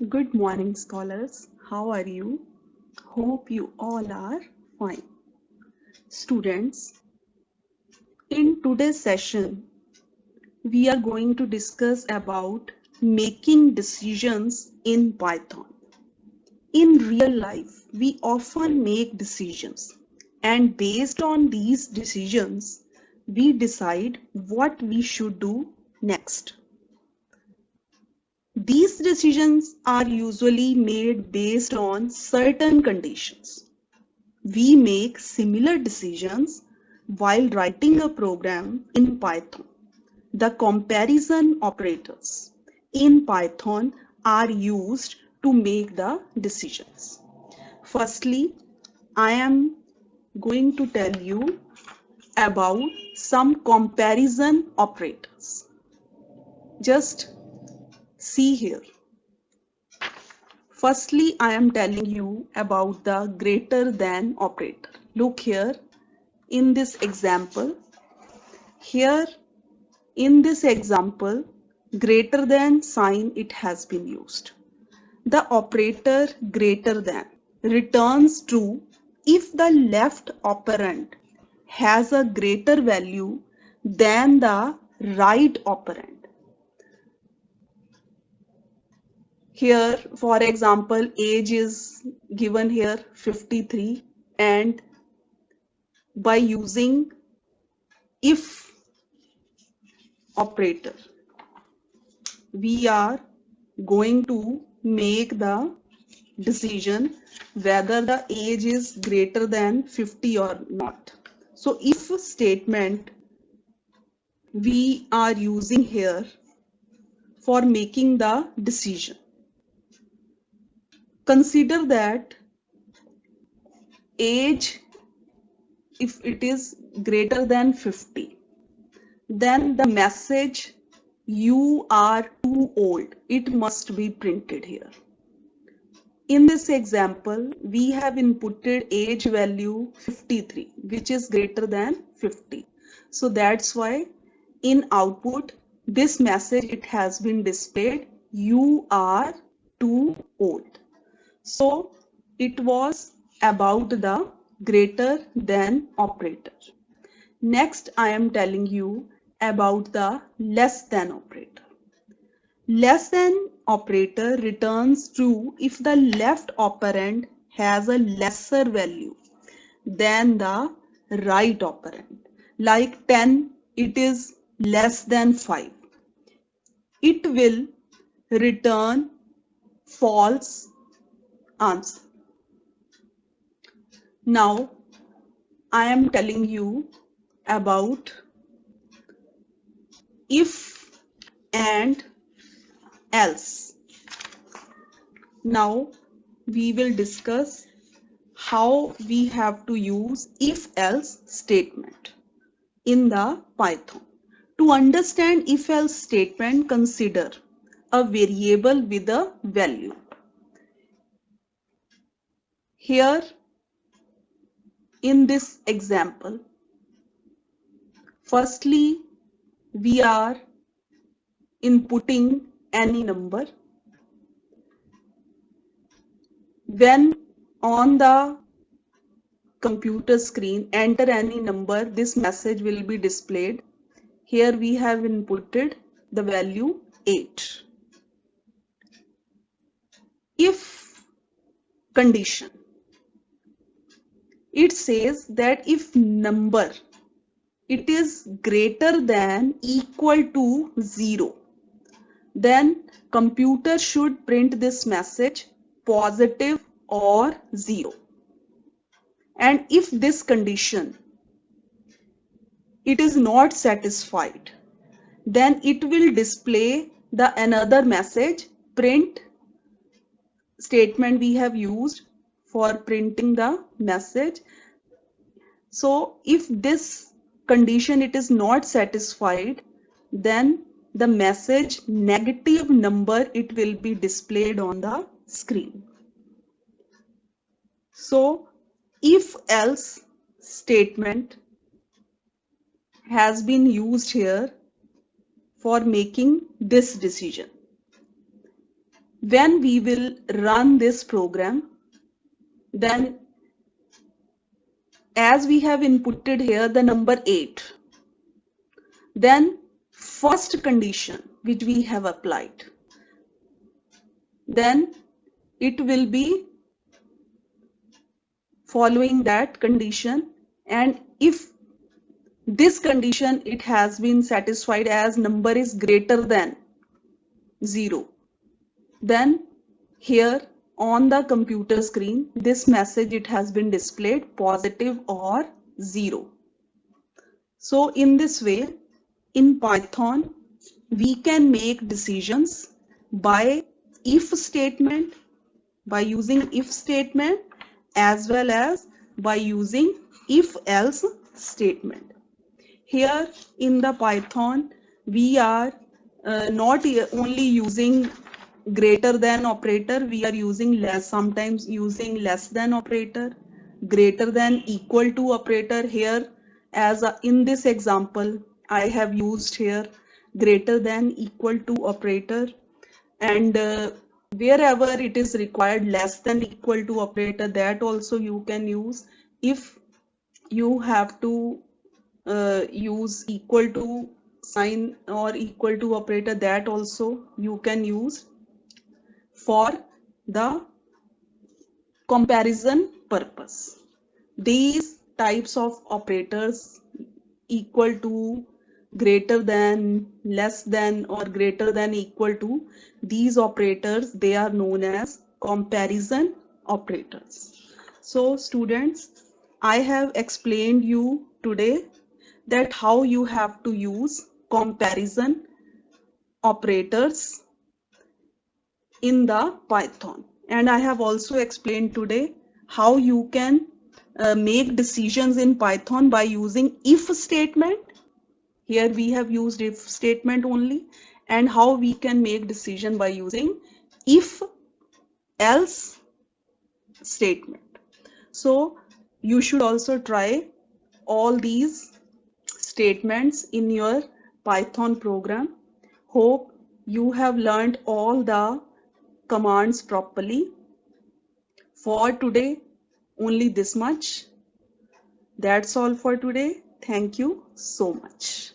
Good morning, scholars. How are you? Hope you all are fine. Students, in today's session, we are going to discuss about making decisions in Python. In real life, we often make decisions, and based on these decisions, we decide what we should do next. These decisions are usually made based on certain conditions. We make similar decisions while writing a program in Python. The comparison operators in Python are used to make the decisions. Firstly, I am going to tell you about some comparison operators. Just see here. Firstly, I am telling you about the greater than operator. Look here in this example. Here in this example, greater than sign it has been used. The operator greater than returns true if the left operand has a greater value than the right operand. Here, for example, age is given here 53, and by using if operator, we are going to make the decision whether the age is greater than 50 or not. So if statement we are using here for making the decision. Consider that age, if it is greater than 50, then the message you are too old, it must be printed here. In this example, we have inputted age value 53, which is greater than 50. So that's why in output, this message, it has been displayed, you are too old. So it was about the greater than operator. Next, I am telling you about the less than operator. Less than operator returns true if the left operand has a lesser value than the right operand. Like 10, it is less than 5. It will return false answer. Now, I am telling you about if and else. Now, we will discuss how we have to use if-else statement in the Python. To understand if-else statement, consider a variable with a value. Here in this example, firstly, we are inputting any number. When on the computer screen, enter any number, this message will be displayed. Here we have inputted the value 8. If condition, it says that if number, it is greater than equal to 0, then computer should print this message positive or 0. And if this condition, it is not satisfied, then it will display the another message, print statement we have used for printing the message. So if this condition, it is not satisfied, then the message negative number, it will be displayed on the screen. So if else statement has been used here for making this decision. when we will run this program, then as we have inputted here the number 8, then first condition which we have applied, then it will be following that condition, and if this condition it has been satisfied as number is greater than 0, then here on the computer screen this message it has been displayed positive or 0. So in this way, in Python we can make decisions by if statement, by using if statement, as well as by using if else statement. Here in the Python we are not only using greater than operator, we are using less, sometimes using less than operator, greater than equal to operator. Here as in this example I have used here greater than equal to operator, and wherever it is required less than equal to operator, that also you can use. If you have to use equal to sign or equal to operator, that also you can use for the comparison purpose. These types of operators, equal to, greater than, less than, or greater than equal to, these operators, they are known as comparison operators. So students, I have explained you today that how you have to use comparison operators in the Python, and I have also explained today how you can make decisions in Python by using if statement. Here we have used if statement only, and how we can make decision by using if else statement. So you should also try all these statements in your Python program. Hope you have learned all the commands properly. For today, only this much. That's all for today. Thank you so much.